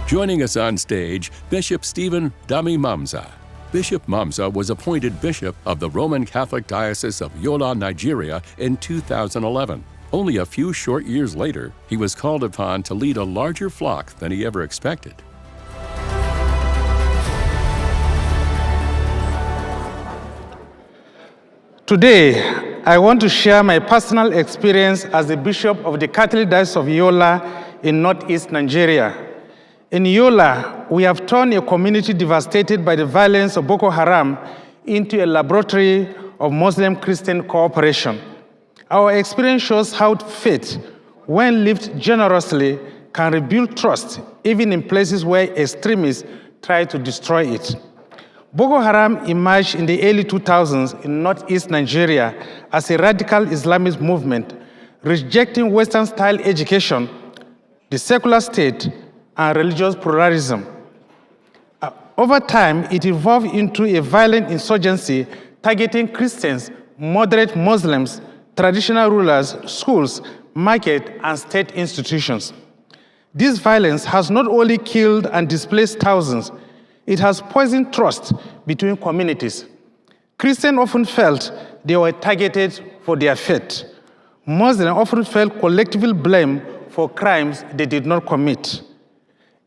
Joining us on stage, Bishop Steven Dami Mamza. Bishop Mamza was appointed Bishop of the Roman Catholic Diocese of Yola, Nigeria in 2011. Only a few short years later, he was called upon to lead a larger flock than he ever expected. Today, I want to share my personal experience as the Bishop of the Catholic Diocese of Yola in northeast Nigeria. In Yola, we have turned a community devastated by the violence of Boko Haram into a laboratory of Muslim-Christian cooperation. Our experience shows how faith, when lived generously, can rebuild trust, even in places where extremists try to destroy it. Boko Haram emerged in the early 2000s in northeast Nigeria as a radical Islamist movement, rejecting Western-style education, the secular state, and religious pluralism. Over time, it evolved into a violent insurgency targeting Christians, moderate Muslims, traditional rulers, schools, market, and state institutions. This violence has not only killed and displaced thousands, it has poisoned trust between communities. Christians often felt they were targeted for their faith. Muslims often felt collectively blamed for crimes they did not commit.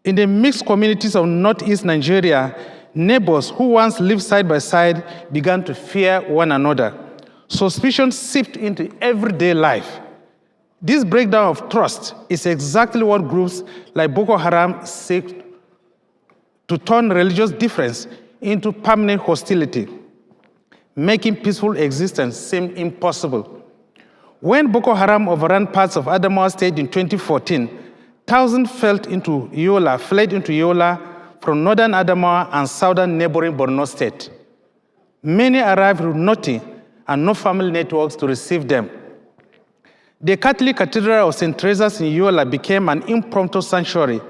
In the mixed communities of northeast Nigeria, neighbors who once lived side by side began to fear one another. Suspicion seeped into everyday life. This breakdown of trust is exactly what groups like Boko Haram seek to turn religious difference into permanent hostility, making peaceful existence seem impossible. When Boko Haram overran parts of Adamawa State in 2014, thousands fled into Yola from northern Adamawa and southern neighboring Borno State. Many arrived with nothing and no family networks to receive them. The Catholic Cathedral of St. Teresa's in Yola became an impromptu sanctuary.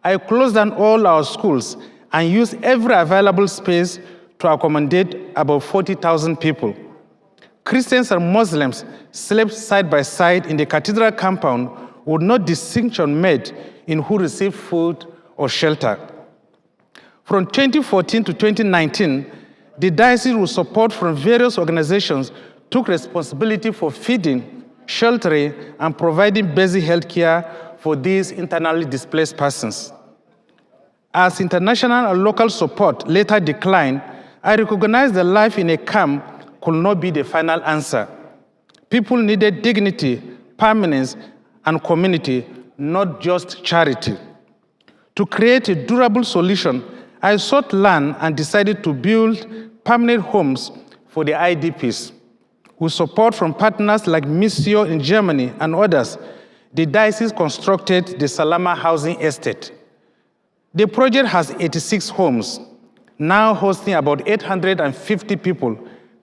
I closed down all our schools and used every available space to accommodate about 40,000 people. Christians and Muslims slept side by side in the cathedral compound with no distinction made in who received food or shelter. From 2014 to 2019, the diocese, with support from various organizations, took responsibility for feeding, sheltering, and providing basic health care for these internally displaced persons. As international and local support later declined, I recognized that life in a camp could not be the final answer. People needed dignity, permanence, and community, not just charity. To create a durable solution, I sought land and decided to build permanent homes for the IDPs. With support from partners like Missio in Germany and others, the diocese constructed the Salama Housing Estate. The project has 86 homes, now hosting about 850 people,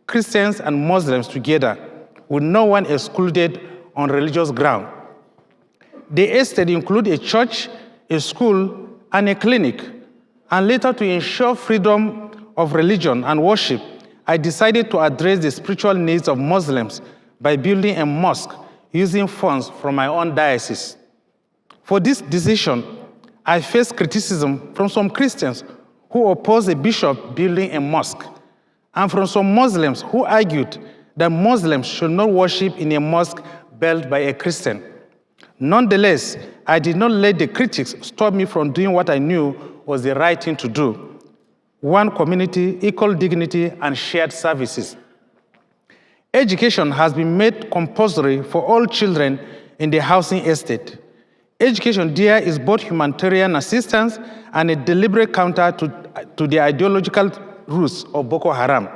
Christians and Muslims together, with no one excluded on religious ground. The estate includes a church, a school, and a clinic. And later, to ensure freedom of religion and worship, I decided to address the spiritual needs of Muslims by building a mosque using funds from my own diocese. For this decision, I faced criticism from some Christians who opposed a bishop building a mosque, and from some Muslims who argued that Muslims should not worship in a mosque built by a Christian. Nonetheless, I did not let the critics stop me from doing what I knew was the right thing to do. One community, equal dignity, and shared services. Education has been made compulsory for all children in the housing estate. Education there is both humanitarian assistance and a deliberate counter to the ideological roots of Boko Haram.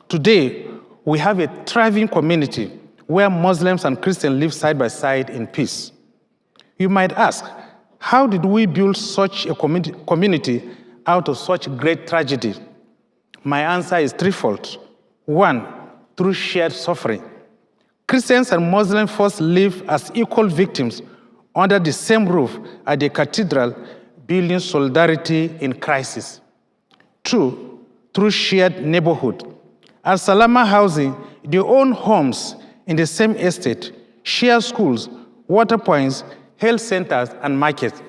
Today, we have a thriving community where Muslims and Christians live side by side in peace. You might ask, how did we build such a community out of such great tragedy? My answer is threefold. One, through shared suffering. Christians and Muslims first lived as equal victims under the same roof at the cathedral, building solidarity in crisis. Two, through shared neighborhood. At Salama Housing, they own homes in the same estate, share schools, water points, health centers, and markets.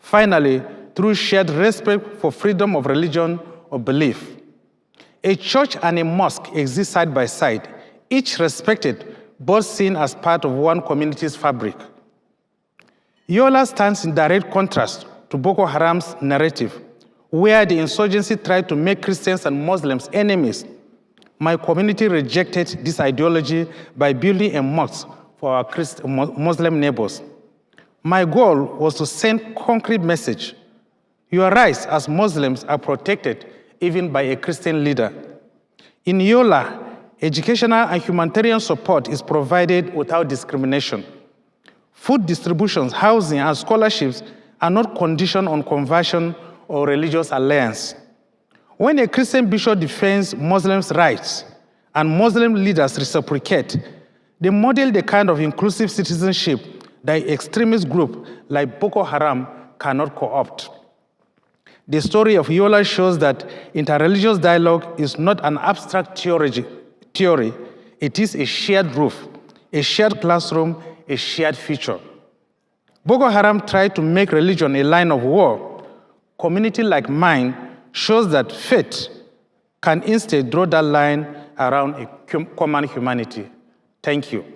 Finally, through shared respect for freedom of religion or belief. A church and a mosque exist side by side, each respected, both seen as part of one community's fabric. Yola stands in direct contrast to Boko Haram's narrative, where the insurgency tried to make Christians and Muslims enemies. My community rejected this ideology by building a mosque for our Muslim neighbors. My goal was to send concrete message. Your rights as Muslims are protected even by a Christian leader. In Yola, educational and humanitarian support is provided without discrimination. Food distributions, housing, and scholarships are not conditioned on conversion or religious alliance. When a Christian bishop defends Muslims' rights and Muslim leaders reciprocate, they model the kind of inclusive citizenship that extremist groups like Boko Haram cannot co-opt. The story of Yola shows that interreligious dialogue is not an abstract theory. It is a shared roof, a shared classroom, a shared future. Boko Haram tried to make religion a line of war. Community like mine shows that faith can instead draw that line around a common humanity. Thank you.